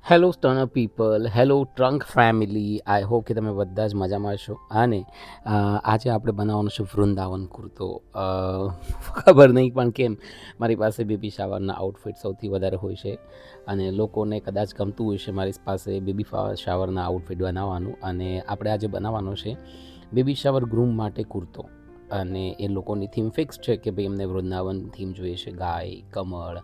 Hello સ્ટર્નઅપ people, hello trunk family. I hope કે તમે બધા જ મજામાં છો. અને આજે આપણે બનાવવાનું છે વૃંદાવન કુર્તો. ખબર નહીં પણ કેમ મારી પાસે બેબી શાવરના આઉટફિટ સૌથી વધારે હોય છે અને લોકોને કદાચ ગમતું હોય છે મારી પાસે બેબી શાવરના આઉટફિટ બનાવવાનું. અને આપણે આજે બનાવવાનો છે બેબી શાવર ગ્રૂમ માટે કુર્તો. અને એ લોકોની થીમ ફિક્સ છે કે ભાઈ એમને વૃંદાવન થીમ જોઈએ છે, ગાય, કમળ,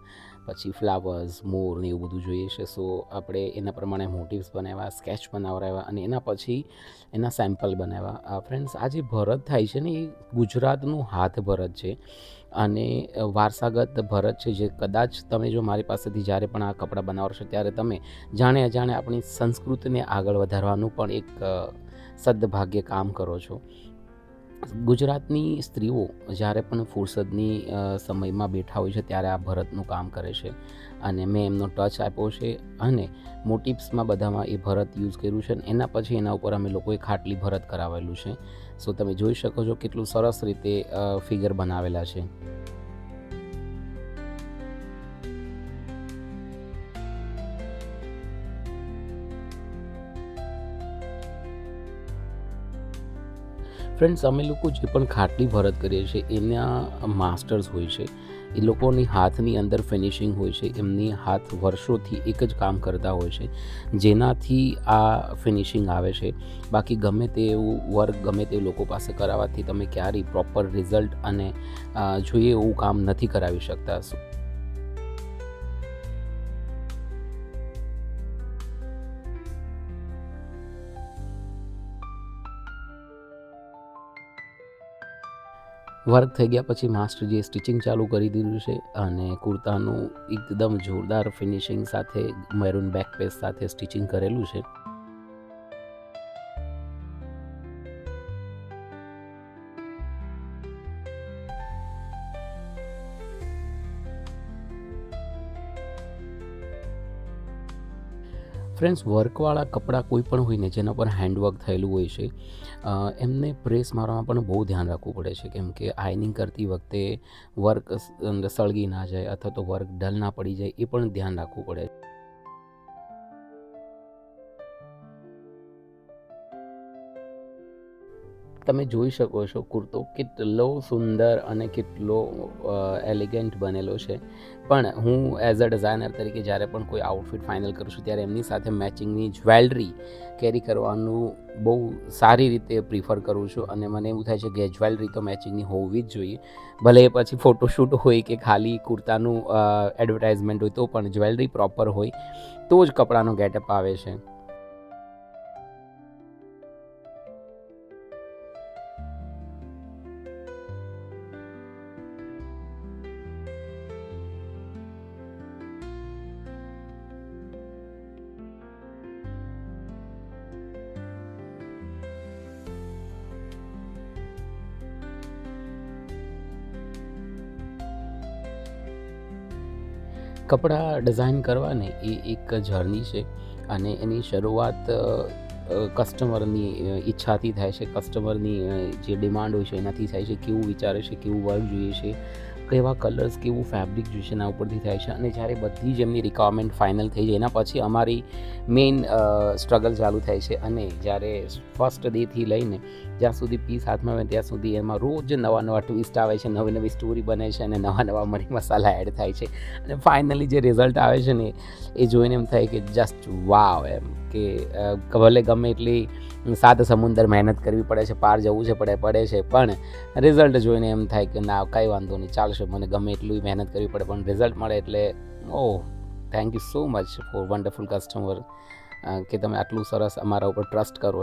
પછી ફ્લાવર્સ, મોર ને એવું બધું જોઈએ છે. સો આપણે એના પ્રમાણે મોટિવ્સ બનાવ્યા, સ્કેચ બનાવડાવ્યા અને એના પછી એના સેમ્પલ બનાવ્યા. ફ્રેન્ડ્સ, આ જે ભરત થાય છે ને એ ગુજરાતનું હાથ ભરત છે અને વારસાગત ભરત છે, જે કદાચ તમે જો મારી પાસેથી જ્યારે પણ આ કપડાં બનાવશો ત્યારે તમે જાણે અજાણે આપણી સંસ્કૃતિને આગળ વધારવાનું પણ એક સદભાગ્ય કામ કરો છો. ગુજરાતની સ્ત્રીઓ જ્યારે પણ ફુરસદની સમયમાં બેઠા હોય છે ત્યારે આ ભરતનું કામ કરે છે અને મેં એમનો ટચ આપ્યો છે અને મોટિવ્સમાં બધામાં એ ભરત યુઝ કર્યું છે અને એના પછી એના ઉપર અમે લોકોએ ખાટલી ભરત કરાવેલું છે. સો તમે જોઈ શકો છો કેટલું સરસ રીતે ફિગર બનાવેલા છે. ફ્રેન્ડ્સ, અમે લોકો જે પણ ખાટલી ભરત કરીએ છીએ એના માસ્ટર્સ હોય છે. એ લોકોની હાથની અંદર ફિનિશિંગ હોય છે. એમની હાથ વર્ષોથી એક જ કામ કરતા હોય છે જેનાથી આ ફિનિશિંગ આવે છે. બાકી ગમે તે એવું વર્ક ગમે તે લોકો પાસે કરાવવાથી તમે ક્યારેય પ્રોપર રિઝલ્ટ અને જોઈએ એવું કામ નથી કરાવી શકતા. વર્ક થઈ ગયા પછી માસ્ટરજીએ સ્ટિચિંગ ચાલુ કરી દીધું છે અને કુર્તાનું એકદમ જોરદાર ફિનિશિંગ સાથે મેરૂન બેક પેસ સાથે સ્ટિચિંગ કરેલું છે. ફ્રેન્ડ્સ, વર્કવાળા કપડાં કોઈ પણ હોય ને જેના પર હેન્ડવર્ક થયેલું હોય છે, એમને પ્રેસ મારવામાં પણ બહુ ધ્યાન રાખવું પડે છે, કેમ કે આયનિંગ કરતી વખતે વર્ક સળગી ના જાય અથવા તો વર્ક ડલ ના પડી જાય એ પણ ધ્યાન રાખવું પડે. તમે જોઈ શકો છો કુર્તો કેટલો સુંદર અને કેટલો એલિગન્ટ બનેલો છે. પણ હું એઝ અ ડિઝાઇનર તરીકે જ્યારે પણ કોઈ આઉટફિટ ફાઇનલ કરું છું ત્યારે એમની સાથે મેચિંગની જ્વેલરી કેરી કરવાનું બહુ સારી રીતે પ્રિફર કરું છું અને મને એવું થાય છે કે જ્વેલરી તો મેચિંગની હોવી જ જોઈએ. ભલે એ પછી ફોટોશૂટ હોય કે ખાલી કુર્તાનું એડવર્ટાઇઝમેન્ટ હોય તો પણ જ્વેલરી પ્રોપર હોય તો જ કપડાનો ગેટઅપ આવે છે. કપડાં ડિઝાઇન કરવાને એ એક જર્ની છે અને એની શરૂઆત કસ્ટમરની ઈચ્છાથી થાય છે. કસ્ટમરની જે ડિમાન્ડ હોય છે એનાથી થાય છે, કેવું વિચારે છે, કેવું વર્ક જોઈએ છે, કેવા કલર્સ, કેવું ફેબ્રિક જોઈએ છે, એના ઉપરથી થાય છે. અને જ્યારે બધી જ એમની રિક્વાયરમેન્ટ ફાઇનલ થઈ જાય એના પછી અમારી મેઇન સ્ટ્રગલ ચાલુ થાય છે. અને જ્યારે ફર્સ્ટ ડેથી લઈને જ્યાં સુધી પીસ હાથમાં આવે ત્યાં સુધી એમાં રોજ નવા નવા ટ્વિસ્ટ આવે છે, નવી નવી સ્ટોરી બને છે અને નવા નવા મરી મસાલા એડ થાય છે. અને ફાઇનલી જે રિઝલ્ટ આવે છે ને એ જોઈને એમ થાય કે જસ્ટ વાવ, એમ કે ભલે ગમે એટલી સાત સમુંદર મહેનત કરવી પડે છે, પાર જવું છે પડે છે, પણ રિઝલ્ટ જોઈને એમ થાય કે ના, કાંઈ વાંધો નહીં, ચાલશે, મને ગમે એટલી મહેનત કરવી પડે પણ રિઝલ્ટ મળે એટલે oh, thank you so much for wonderful customer, કે તમે આટલું સરસ અમારા ઉપર ટ્રસ્ટ કરો.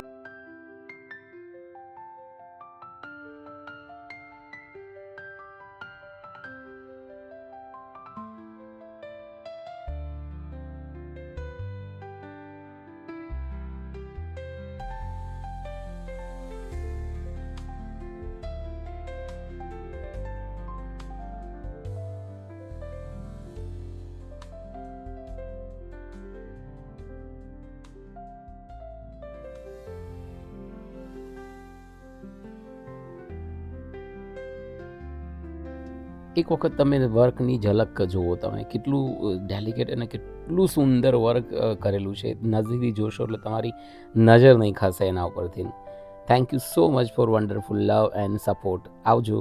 એક વખત તમે વર્કની ઝલક જુઓ, તમે કેટલું ડેલિકેટ અને કેટલું સુંદર વર્ક કરેલું છે. નજીકથી જોશો એટલે તમારી નજર નહીં ખસે એના ઉપરથી. Thank you so much for wonderful love and support. આવજો.